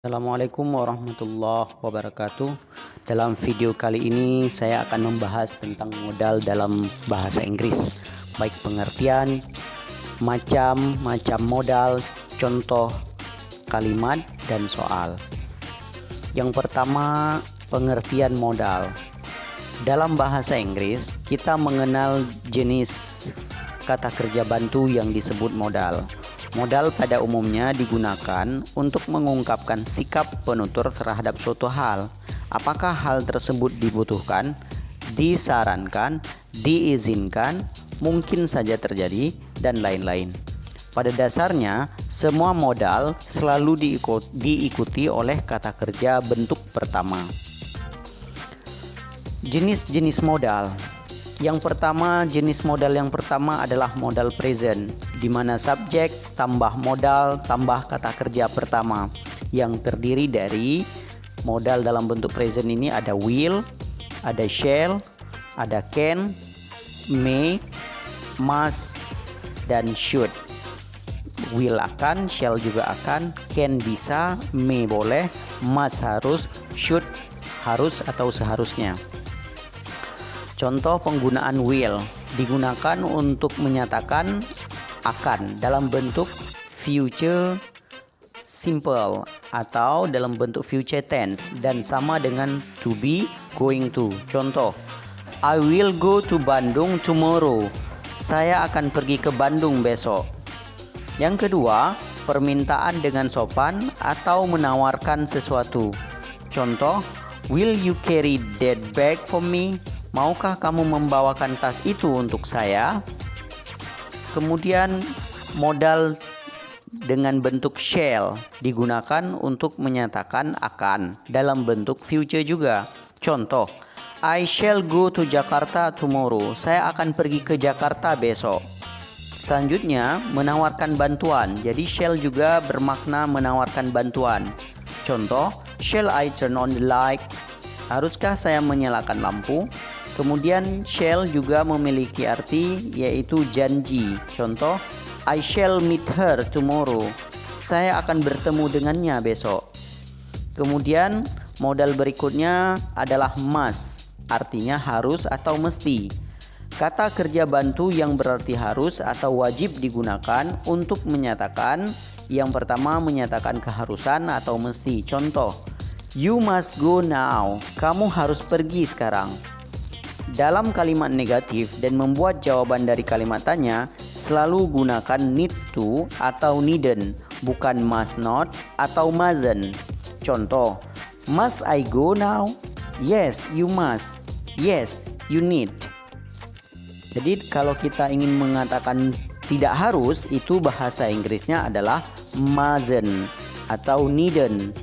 Assalamualaikum warahmatullahi wabarakatuh. Dalam video kali ini saya akan membahas tentang modal dalam bahasa Inggris, baik pengertian, macam-macam modal, contoh kalimat dan soal. Yang pertama, pengertian modal. Dalam bahasa Inggris, kita mengenal jenis kata kerja bantu yang disebut modal. Modal pada umumnya digunakan untuk mengungkapkan sikap penutur terhadap suatu hal. Apakah hal tersebut dibutuhkan, disarankan, diizinkan, mungkin saja terjadi, dan lain-lain. Pada dasarnya, semua modal selalu diikuti oleh kata kerja bentuk pertama. Jenis-jenis modal. Yang pertama, jenis modal yang pertama adalah modal present, di mana subjek tambah modal tambah kata kerja pertama yang terdiri dari modal dalam bentuk present ini ada will, ada shall, ada can, may, must, dan should. Will akan, shall juga akan, can bisa, may boleh, must harus, should harus atau seharusnya. Contoh penggunaan will digunakan untuk menyatakan akan dalam bentuk future simple atau dalam bentuk future tense dan sama dengan to be, going to. Contoh, I will go to Bandung tomorrow. Saya akan pergi ke Bandung besok. Yang kedua, permintaan dengan sopan atau menawarkan sesuatu. Contoh, will you carry that bag for me? Maukah kamu membawakan tas itu untuk saya? Kemudian modal dengan bentuk shall digunakan untuk menyatakan akan dalam bentuk future juga. Contoh, I shall go to Jakarta tomorrow. Saya akan pergi ke Jakarta besok. Selanjutnya, menawarkan bantuan. Jadi shall juga bermakna menawarkan bantuan. Contoh, shall I turn on the light? Haruskah saya menyalakan lampu? Kemudian shall juga memiliki arti yaitu janji. Contoh, I shall meet her tomorrow. Saya akan bertemu dengannya besok. Kemudian modal berikutnya adalah must, artinya harus atau mesti. Kata kerja bantu yang berarti harus atau wajib digunakan untuk menyatakan yang pertama menyatakan keharusan atau mesti. Contoh, you must go now. Kamu harus pergi sekarang. Dalam kalimat negatif dan membuat jawaban dari kalimat tanya, selalu gunakan need to atau needn't, bukan must not atau mustn't. Contoh, must I go now? Yes, you must. Yes, you need. Jadi kalau kita ingin mengatakan tidak harus, itu bahasa Inggrisnya adalah mustn't atau needn't.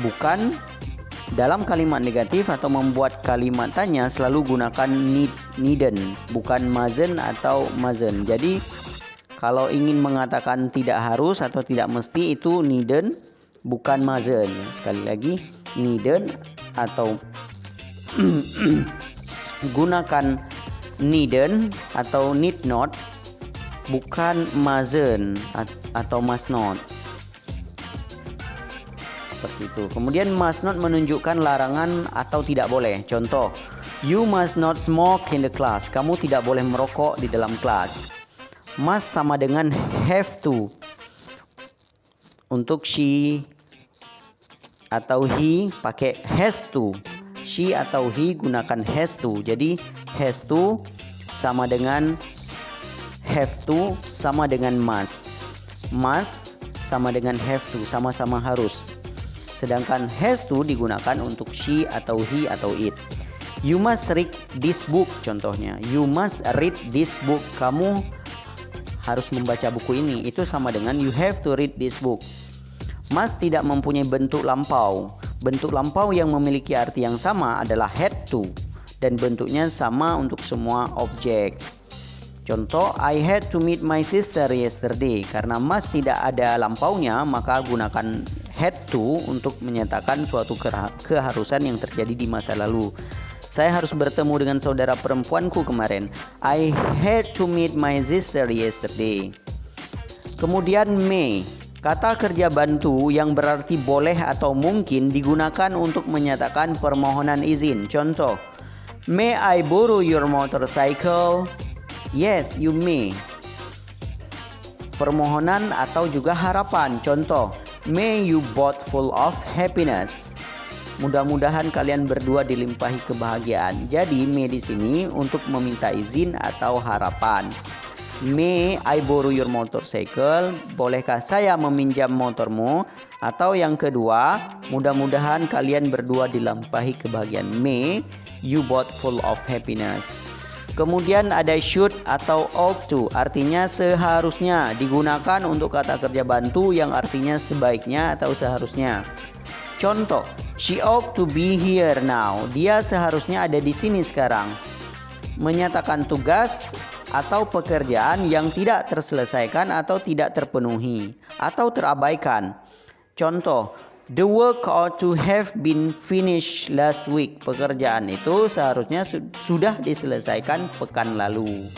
Bukan dalam kalimat negatif atau membuat kalimat tanya selalu gunakan needn't, bukan mustn't atau mustn't. Jadi kalau ingin mengatakan tidak harus atau tidak mesti itu needn't, bukan mustn't. Sekali lagi, needn't atau gunakan needn't atau need not, bukan mustn't atau must not. Seperti itu. Kemudian must not menunjukkan larangan atau tidak boleh. Contoh, you must not smoke in the class. Kamu tidak boleh merokok di dalam kelas. Must sama dengan have to. Untuk she atau he pakai has to. She atau he gunakan has to. Jadi has to sama dengan have to sama dengan must. Must sama dengan have to, sama-sama harus. Sedangkan has to digunakan untuk she atau he atau it. You must read this book contohnya. You must read this book. Kamu harus membaca buku ini. Itu sama dengan you have to read this book. Must tidak mempunyai bentuk lampau. Bentuk lampau yang memiliki arti yang sama adalah had to. Dan bentuknya sama untuk semua objek. Contoh, I had to meet my sister yesterday. Karena must tidak ada lampaunya, maka gunakan had to untuk menyatakan suatu keharusan yang terjadi di masa lalu. Saya harus bertemu dengan saudara perempuanku kemarin. I had to meet my sister yesterday. Kemudian may. Kata kerja bantu yang berarti boleh atau mungkin digunakan untuk menyatakan permohonan izin. Contoh, may I borrow your motorcycle? Yes, you may. Permohonan atau juga harapan. Contoh, may you both full of happiness. Mudah-mudahan kalian berdua dilimpahi kebahagiaan. Jadi may di sini untuk meminta izin atau harapan. May I borrow your motorcycle? Bolehkah saya meminjam motormu? Atau yang kedua, mudah-mudahan kalian berdua dilimpahi kebahagiaan. May you both full of happiness. Kemudian ada should atau ought to, artinya seharusnya, digunakan untuk kata kerja bantu yang artinya sebaiknya atau seharusnya. Contoh, she ought to be here now. Dia seharusnya ada di sini sekarang. Menyatakan tugas atau pekerjaan yang tidak terselesaikan atau tidak terpenuhi atau terabaikan. Contoh, the work ought to have been finished last week. Pekerjaan itu seharusnya sudah diselesaikan pekan lalu.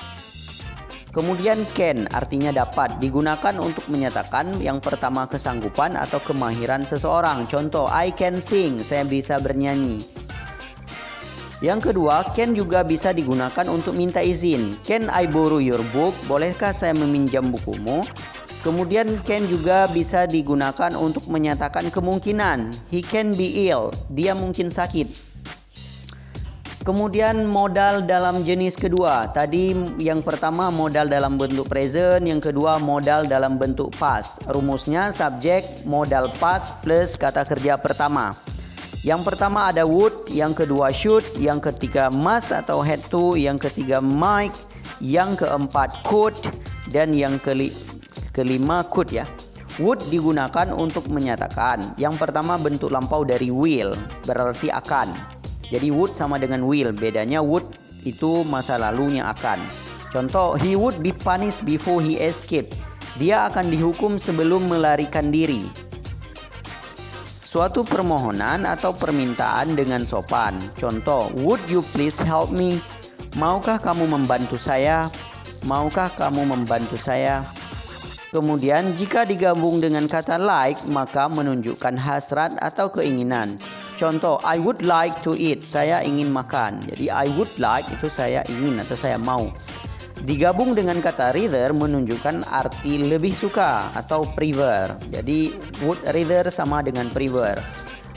Kemudian can artinya dapat, digunakan untuk menyatakan yang pertama kesanggupan atau kemahiran seseorang. Contoh, I can sing, saya bisa bernyanyi. Yang kedua, can juga bisa digunakan untuk minta izin. Can I borrow your book? Bolehkah saya meminjam bukumu? Kemudian can juga bisa digunakan untuk menyatakan kemungkinan. He can be ill, dia mungkin sakit. Kemudian modal dalam jenis kedua. Tadi yang pertama modal dalam bentuk present, yang kedua modal dalam bentuk past. Rumusnya subjek, modal past plus kata kerja pertama. Yang pertama ada would, yang kedua should, yang ketiga must atau had to, yang ketiga might, yang keempat could, dan yang kelima could ya. Would digunakan untuk menyatakan. Yang pertama bentuk lampau dari will, berarti akan. Jadi would sama dengan will, bedanya would itu masa lalunya akan. Contoh, he would be punished before he escaped. Dia akan dihukum sebelum melarikan diri. Suatu permohonan atau permintaan dengan sopan. Contoh, would you please help me? Maukah kamu membantu saya? Maukah kamu membantu saya? Kemudian jika digabung dengan kata like, maka menunjukkan hasrat atau keinginan. Contoh, I would like to eat, saya ingin makan. Jadi I would like itu saya ingin atau saya mau. Digabung dengan kata rather menunjukkan arti lebih suka atau prefer. Jadi would rather sama dengan prefer.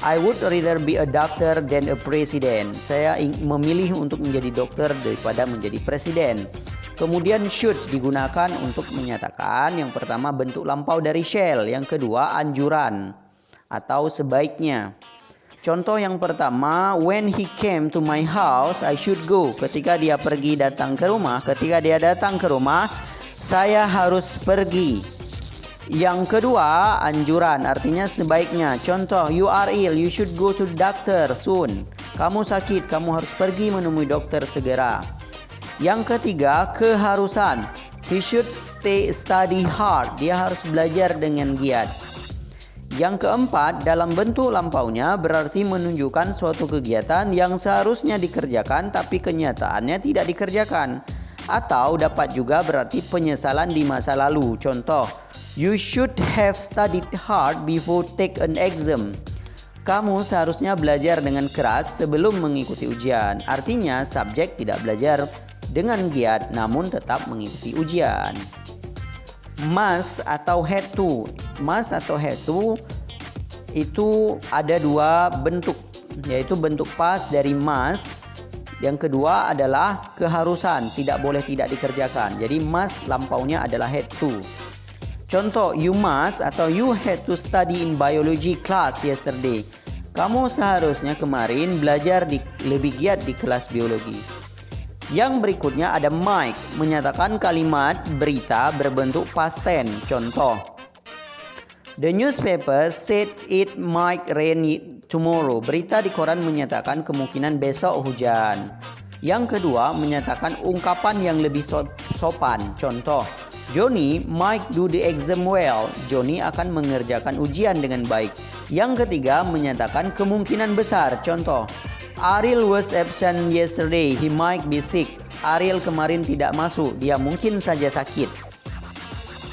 I would rather be a doctor than a president. Saya memilih untuk menjadi dokter daripada menjadi presiden. Kemudian should digunakan untuk menyatakan yang pertama bentuk lampau dari shall, yang kedua anjuran atau sebaiknya. Contoh yang pertama, when he came to my house, I should go. Ketika dia datang ke rumah, saya harus pergi. Yang kedua, anjuran, artinya sebaiknya. Contoh, you are ill, you should go to the doctor soon. Kamu sakit, kamu harus pergi menemui dokter segera. Yang ketiga, keharusan. He should study hard. Dia harus belajar dengan giat. Yang keempat, dalam bentuk lampaunya berarti menunjukkan suatu kegiatan yang seharusnya dikerjakan tapi kenyataannya tidak dikerjakan. Atau dapat juga berarti penyesalan di masa lalu. Contoh, you should have studied hard before take an exam. Kamu seharusnya belajar dengan keras sebelum mengikuti ujian. Artinya subjek tidak belajar dengan giat namun tetap mengikuti ujian. Must atau had to. Must atau had to itu ada dua bentuk, yaitu bentuk past dari must. Yang kedua adalah keharusan, tidak boleh tidak dikerjakan. Jadi must lampaunya adalah had to. Contoh, you must atau you had to study in biology class yesterday. Kamu seharusnya kemarin belajar lebih giat di kelas biologi. Yang berikutnya ada might, menyatakan kalimat berita berbentuk past tense. Contoh, the newspaper said it might rain tomorrow. Berita di koran menyatakan kemungkinan besok hujan. Yang kedua, menyatakan ungkapan yang lebih sopan. Contoh, Johnny might do the exam well. Johnny akan mengerjakan ujian dengan baik. Yang ketiga, menyatakan kemungkinan besar. Contoh, Ariel was absent yesterday. He might be sick. Ariel kemarin tidak masuk. Dia mungkin saja sakit.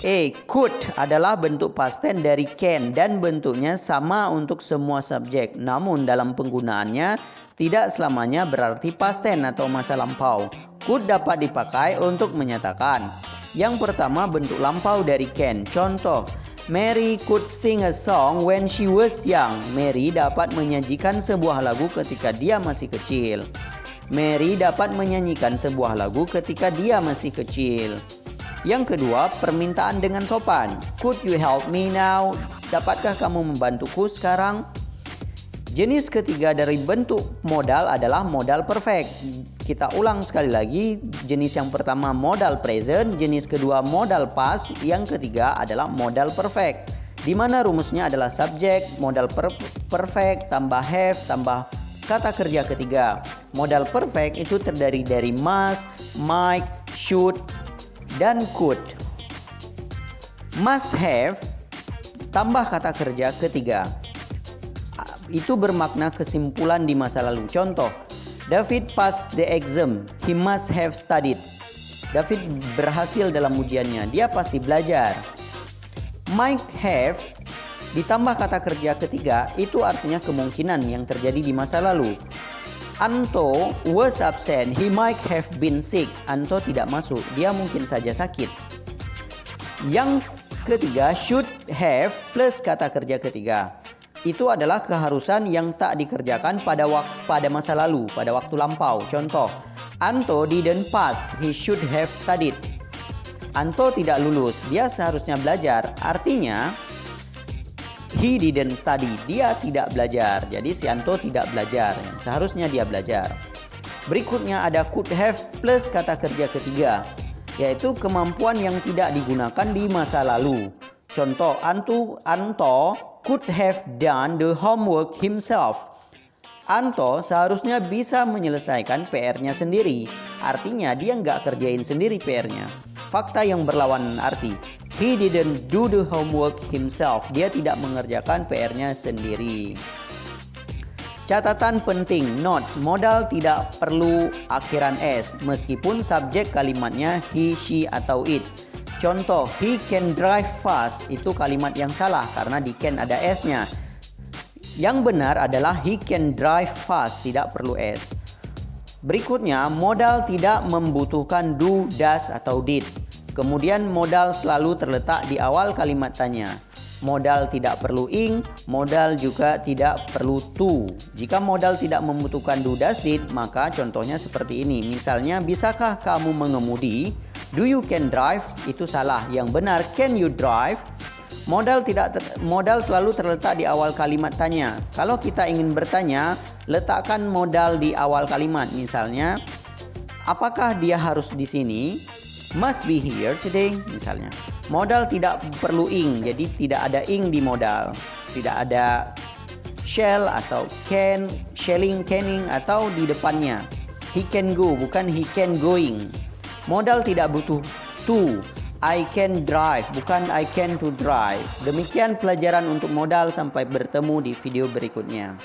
A. Could adalah bentuk past tense dari can dan bentuknya sama untuk semua subjek. Namun dalam penggunaannya tidak selamanya berarti past tense atau masa lampau. Could dapat dipakai untuk menyatakan. Yang pertama bentuk lampau dari can. Contoh, Mary could sing a song when she was young. Mary dapat menyajikan sebuah lagu ketika dia masih kecil. Mary dapat menyanyikan sebuah lagu ketika dia masih kecil. Yang kedua, permintaan dengan sopan. Could you help me now? Dapatkah kamu membantuku sekarang? Jenis ketiga dari bentuk modal adalah modal perfect. Kita ulang sekali lagi. Jenis yang pertama modal present, jenis kedua modal past, yang ketiga adalah modal perfect. Di mana rumusnya adalah subjek, modal perfect, tambah have, tambah kata kerja ketiga. Modal perfect itu terdiri dari must, might, should, dan could. Must have tambah kata kerja ketiga. Itu bermakna kesimpulan di masa lalu. Contoh, David passed the exam. He must have studied. David berhasil dalam ujiannya. Dia pasti belajar. Might have ditambah kata kerja ketiga, itu artinya kemungkinan yang terjadi di masa lalu. Anto was absent. He might have been sick. Anto tidak masuk. Dia mungkin saja sakit. Yang ketiga, should have plus kata kerja ketiga. Itu adalah keharusan yang tak dikerjakan pada masa lalu, pada waktu lampau. Contoh, Anto didn't pass. He should have studied. Anto tidak lulus. Dia seharusnya belajar. Artinya, he didn't study. Dia tidak belajar. Jadi si Anto tidak belajar. Seharusnya dia belajar. Berikutnya ada could have plus kata kerja ketiga, yaitu kemampuan yang tidak digunakan di masa lalu. Contoh, Anto could have done the homework himself. Anto seharusnya bisa menyelesaikan PR-nya sendiri. Artinya dia nggak kerjain sendiri PR-nya. Fakta yang berlawanan arti. He didn't do the homework himself. Dia tidak mengerjakan PR-nya sendiri. Catatan penting, notes, modal tidak perlu akhiran S, meskipun subjek kalimatnya he, she, atau it. Contoh, he can drive fast, itu kalimat yang salah karena di can ada S-nya. Yang benar adalah he can drive fast, tidak perlu S. Berikutnya, modal tidak membutuhkan do, does, atau did. Kemudian modal selalu terletak di awal kalimat tanya. Modal tidak perlu ing, modal juga tidak perlu to. Jika modal tidak membutuhkan do, does, did, maka contohnya seperti ini. Misalnya, bisakah kamu mengemudi? Do you can drive? Itu salah. Yang benar, can you drive? Modal selalu terletak di awal kalimat tanya. Kalau kita ingin bertanya, letakkan modal di awal kalimat. Misalnya, apakah dia harus di sini? Must be here today, misalnya. Modal tidak perlu ing, jadi tidak ada ing di modal. Tidak ada shall atau can, shelling, canning, atau di depannya. He can go, bukan he can going. Modal tidak butuh to. I can drive, bukan I can to drive. Demikian pelajaran untuk modal. Sampai bertemu di video berikutnya.